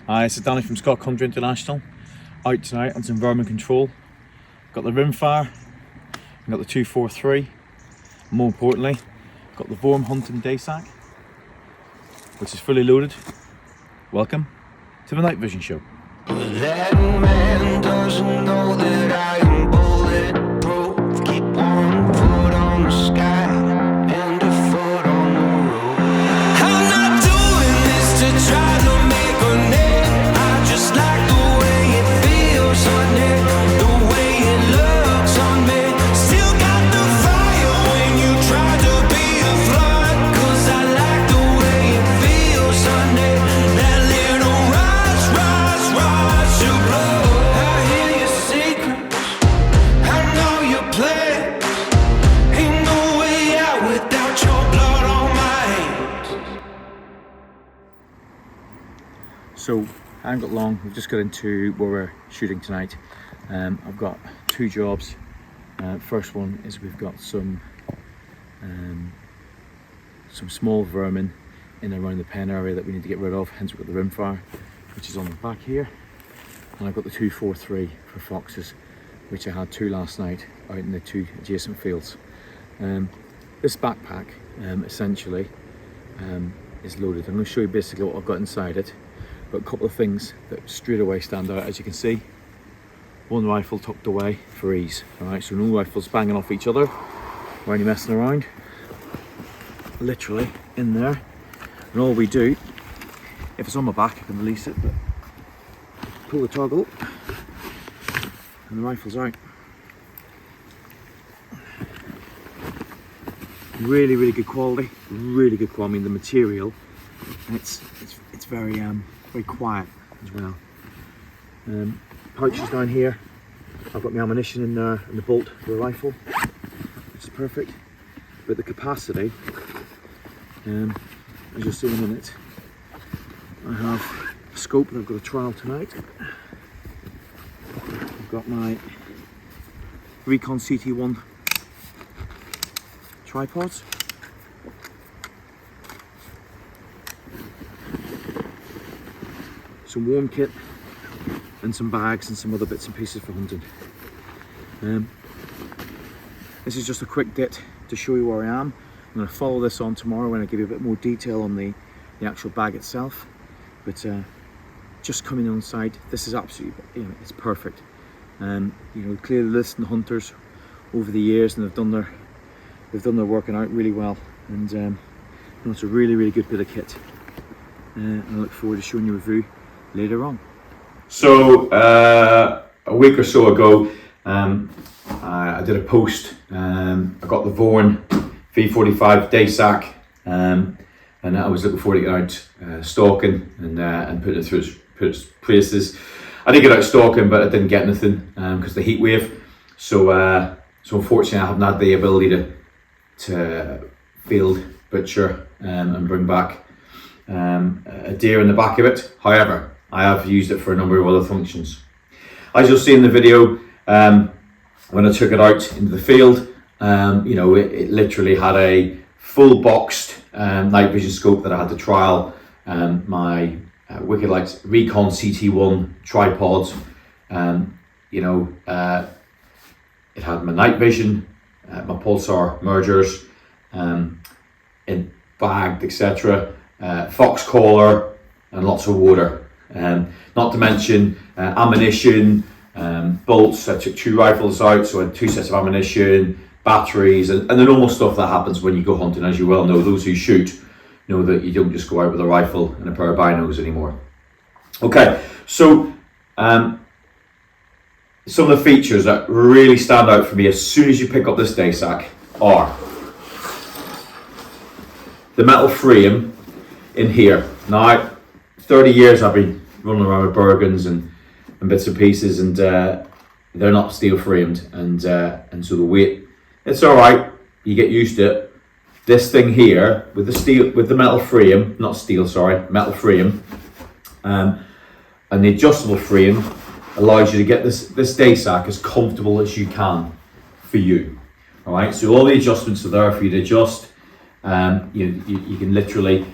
Hi, this is Danny from Scott Country International. Out tonight on some vermin control. Got the rimfire, got the 243. More importantly, got the Vorn hunting day sack, which is fully loaded. Welcome to the night vision show. That man doesn't know that I am bulletproof. Keep one foot on the sky and a foot on the road. I'm not doing this to try to make a name. I just like the way it feels on it, the way it looks on me. Still got the fire when you try to be a flood. 'Cause I like the way it feels on it. That little rush to blow. I hear your secrets, I know your plans. Ain't no way out without your blood on my hands. So I haven't got long, we've just got into where we're shooting tonight. I've got two jobs. First one is we've got some small vermin in and around the pen area that we need to get rid of, hence we've got the rimfire, which is on the back here. And I've got the 243 for foxes, which I had two last night out in the two adjacent fields. This backpack essentially is loaded. I'm going to show you basically what I've got inside it, but a couple of things that straight away stand out. As you can see, one rifle tucked away for ease. Alright, so no rifles banging off each other or any messing around. Literally in there. And all we do, if it's on my back I can release it, but pull the toggle and the rifle's out. Really good quality, really good quality. I mean, the material, it's very very quiet as well. Pouches down here, I've got my ammunition in there and the bolt for the rifle, which is perfect. But the capacity, as you'll see in a minute, I have a scope that I've got a trial tonight. I've got my Recon CT1 tripods. Some warm kit and some bags and some other bits and pieces for hunting. This is just a quick dit to show you where I am. I'm going to follow this on tomorrow when I give you a bit more detail on the actual bag itself. But just coming on site, this is absolutely, it's perfect. Clearly listened to hunters over the years, and they've done their working out really well. And it's a really good bit of kit. And I look forward to showing you a review later on. So a week or so ago, I did a post. I got the Vorn EV45 day sack, and I was looking forward to get out stalking and putting it through its places. I did get out stalking, but I didn't get anything because of the heat wave. So unfortunately, I haven't had the ability to field, butcher, and bring back a deer in the back of it. However, I have used it for a number of other functions. As you'll see in the video, when I took it out into the field, it literally had a full boxed night vision scope that I had to trial, my Wicked Lights Recon CT1 tripods. It had my night vision, my pulsar mergers, in bagged, etc. Fox collar and lots of water. Not to mention ammunition, bolts. I took two rifles out, so I had two sets of ammunition, batteries, and the normal stuff that happens when you go hunting. As you well know, those who shoot know that you don't just go out with a rifle and a pair of binos anymore. Okay, so some of the features that really stand out for me as soon as you pick up this day sack are the metal frame in here. Now, 30 years I've been running around with Bergens and bits and pieces, and they're not steel framed, and so the weight, it's all right. You get used to it. This thing here with the metal frame, metal frame, and the adjustable frame allows you to get this day sack as comfortable as you can for you. All right, so all the adjustments are there for you to adjust. You can literally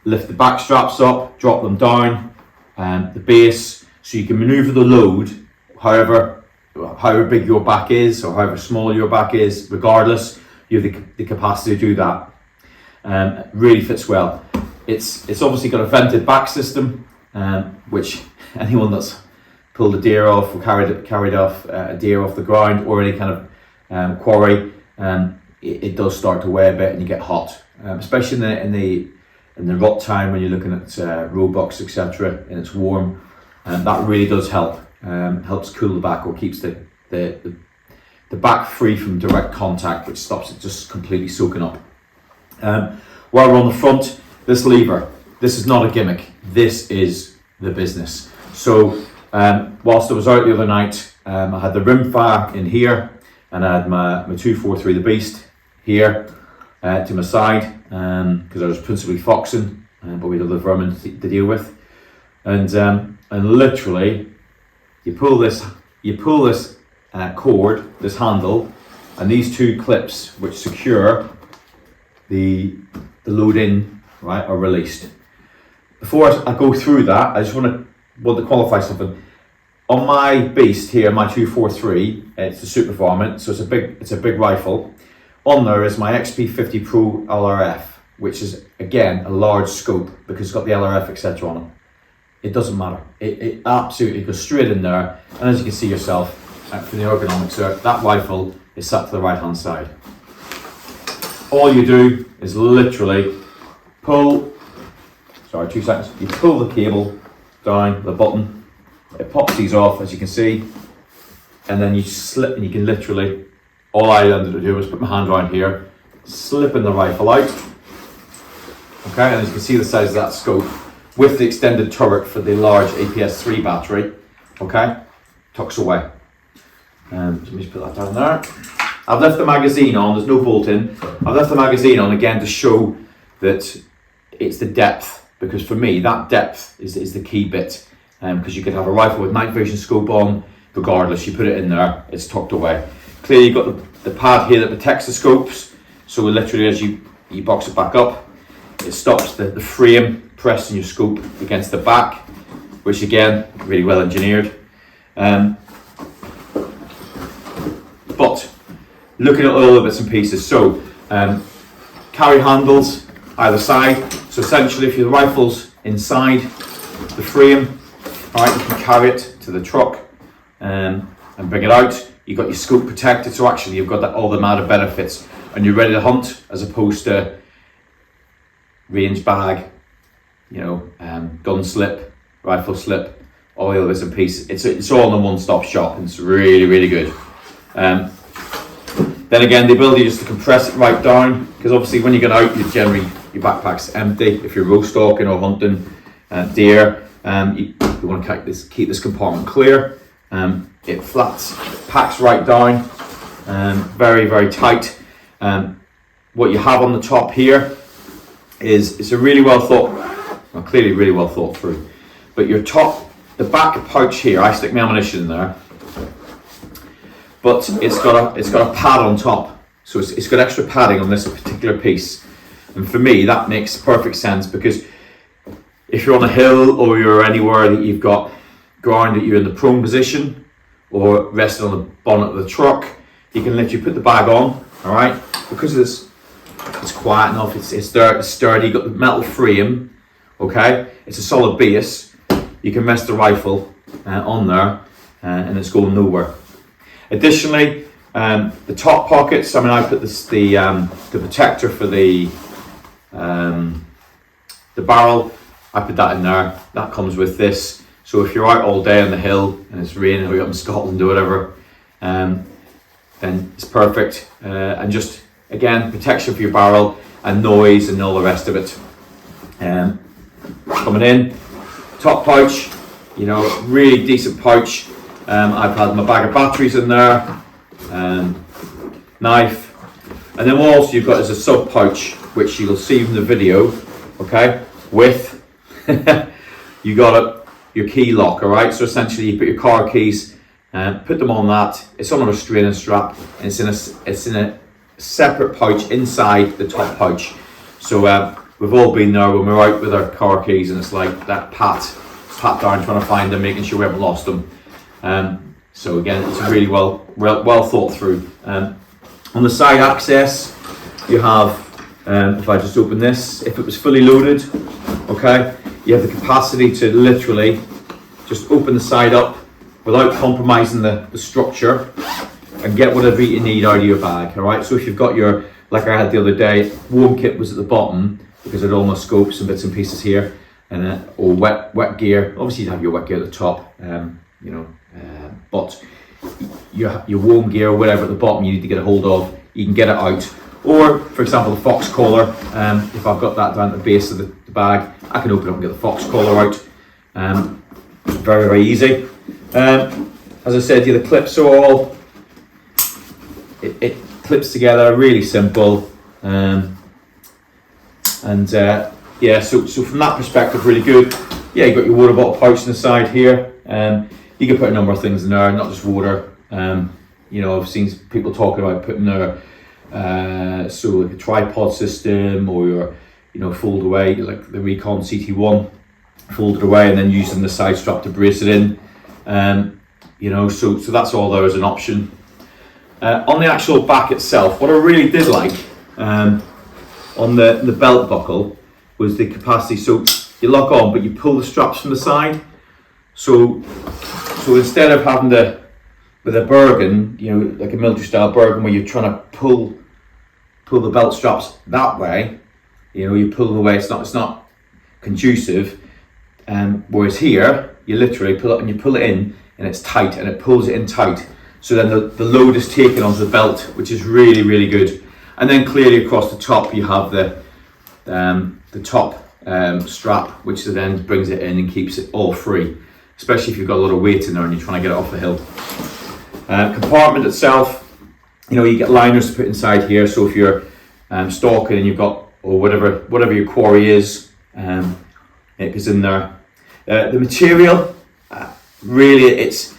lift the back straps up, drop them down, the base, so you can maneuver the load however big your back is or however small your back is. Regardless, you have the capacity to do that. Really fits well. It's obviously got a vented back system, which anyone that's pulled a deer off or carried off a deer off the ground or any kind of quarry, it does start to weigh a bit and you get hot, especially in the rut time when you're looking at roebucks, etc., and it's warm. That really does help. Helps cool the back or keeps the back free from direct contact, which stops it just completely soaking up. While we're on the front, this lever, this is not a gimmick. This is the business. So whilst I was out the other night, I had the rimfire in here, and I had my 243 the Beast here to my side, because I was principally foxing, but we had other vermin to deal with, and literally you pull this cord, this handle, and these two clips which secure the load in, right, are released. Before I go through that, I just want to qualify something. On my Beast here, my 243, it's the super varmint, so it's a big rifle. On there is my XP50 Pro LRF, which is again a large scope because it's got the LRF etc. on it. It doesn't matter. It absolutely goes straight in there, and as you can see yourself from the ergonomics there, that rifle is sat to the right hand side. All you do is literally pull. Sorry, 2 seconds. You pull the cable down the button. It pops these off, as you can see, and then you slip, and you can literally. All I ended up doing was put my hand around here, slipping the rifle out. Okay, and as you can see the size of that scope with the extended turret for the large APS-3 battery. Okay, tucks away. Let me just put that down there. I've left the magazine on. There's no bolt in. I've left the magazine on again to show that it's the depth, because for me that depth is the key bit. Because you could have a rifle with night vision scope on, regardless, you put it in there, it's tucked away. Clearly you've got the pad here that protects the scopes, so literally as you box it back up, it stops the frame pressing your scope against the back, which again, really well engineered. But looking at all the bits and pieces, so carry handles either side, so essentially if your rifle's inside the frame, right, you can carry it to the truck and bring it out. You've got your scope protected, so actually you've got all the added benefits, and you're ready to hunt as opposed to range bag, gun slip, rifle slip, all the other bits and pieces. It's all in a one-stop shop, and it's really, really good. Then again, the ability just to compress it right down, because obviously when you get out, your backpack's empty. If you're row stalking or hunting deer, you want to keep this compartment clear. It packs right down, very, very tight. What you have on the top here is it's a really clearly really well thought through. But the back pouch here, I stick my ammunition in there, but it's got a pad on top, so it's got extra padding on this particular piece. And for me, that makes perfect sense, because if you're on a hill or you're anywhere that you've got ground that you're in the prone position or resting on the bonnet of the truck, you can literally put the bag on, all right? Because it's quiet enough, it's sturdy, you've got the metal frame, okay? It's a solid base. You can rest the rifle on there and it's going nowhere. Additionally, the top pockets, I put the protector for the barrel, I put that in there. That comes with this. So if you're out all day on the hill and it's raining, or you're up in Scotland or whatever, then it's perfect. And just, again, protection for your barrel and noise and all the rest of it. Coming in, top pouch, really decent pouch. I've had my bag of batteries in there, knife, and then what else you've got is a sub pouch, which you'll see from the video, okay, with you got your key lock, all right? So essentially you put your car keys, put them on that, it's on a restraining strap, and it's in a separate pouch inside the top pouch. So we've all been there when we're out with our car keys, and it's like that pat pat down trying to find them, making sure we haven't lost them. So again, it's really well thought through. On the side access, you have, if I just open this, if it was fully loaded, okay, you have the capacity to literally just open the side up without compromising the structure and get whatever you need out of your bag, all right? So if you've got your, like I had the other day, warm kit was at the bottom because it had all my scopes and bits and pieces here, and or wet gear. Obviously you'd have your wet gear at the top, but your warm gear or whatever at the bottom you need to get a hold of, you can get it out. Or for example, the fox collar, if I've got that down at the base of the bag, I can open up and get the fox collar out. Very, very easy. As I said, the clips are all, it clips together, really simple. Yeah, so from that perspective, really good. Yeah, you got your water bottle pouch on the side here. You can put a number of things in there, not just water. I've seen people talking about putting their like a tripod system, or your fold away, like the Recon CT1, folded away and then using the side strap to brace it in. So that's all there as an option. On the actual back itself, what I really did like on the belt buckle was the capacity. So you lock on, but you pull the straps from the side. So instead of having with a Bergen, like a military style Bergen, where you're trying to pull the belt straps that way, you pull away, it's not conducive. Whereas here, you literally pull it and you pull it in, and it's tight, and it pulls it in tight. So then the load is taken onto the belt, which is really, really good. And then clearly across the top, you have the top strap, which then brings it in and keeps it all free, especially if you've got a lot of weight in there and you're trying to get it off the hill. Compartment itself, you get liners to put inside here. So if you're stalking and you've got, or whatever your quarry is, it goes in there. The material, really, it's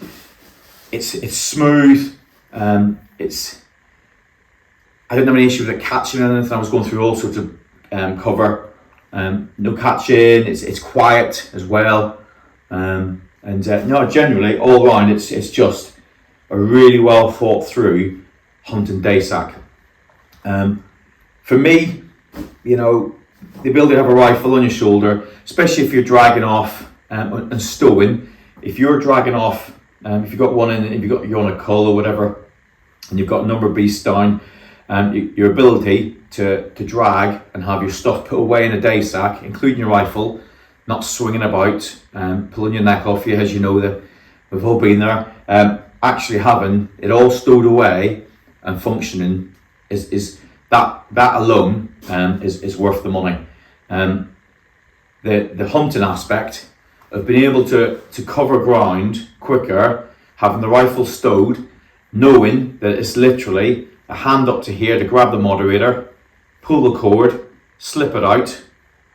smooth. I didn't have any issue with it catching or anything. I was going through all sorts of cover. No catching. It's quiet as well. Generally all around, it's just a really well thought through hunting day sack. For me, the ability to have a rifle on your shoulder, especially if you're dragging off and stowing. If you're dragging off, if you've got one in, if you're on a cull or whatever, and you've got a number of beasts down, your ability to drag and have your stuff put away in a day sack, including your rifle, not swinging about, pulling your neck off you, as you know that we've all been there. Actually having it all stowed away and functioning is that alone is worth the money. The hunting aspect of being able to cover ground quicker, having the rifle stowed, knowing that it's literally a hand up to here to grab the moderator, pull the cord, slip it out,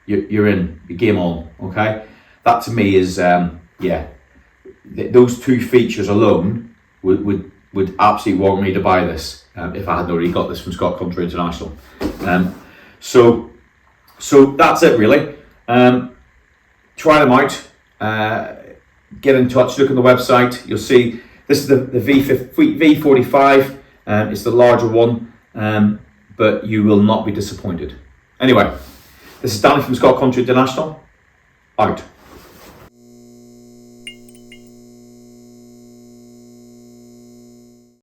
you're in, you're game on. Okay, that to me is those two features alone would absolutely warrant me to buy this if I hadn't already got this from Scott Country International. So that's it really. Try them out. Get in touch. Look on the website. You'll see this is the V45. It's the larger one, but you will not be disappointed. Anyway, this is Danny from Scott Country International. Out.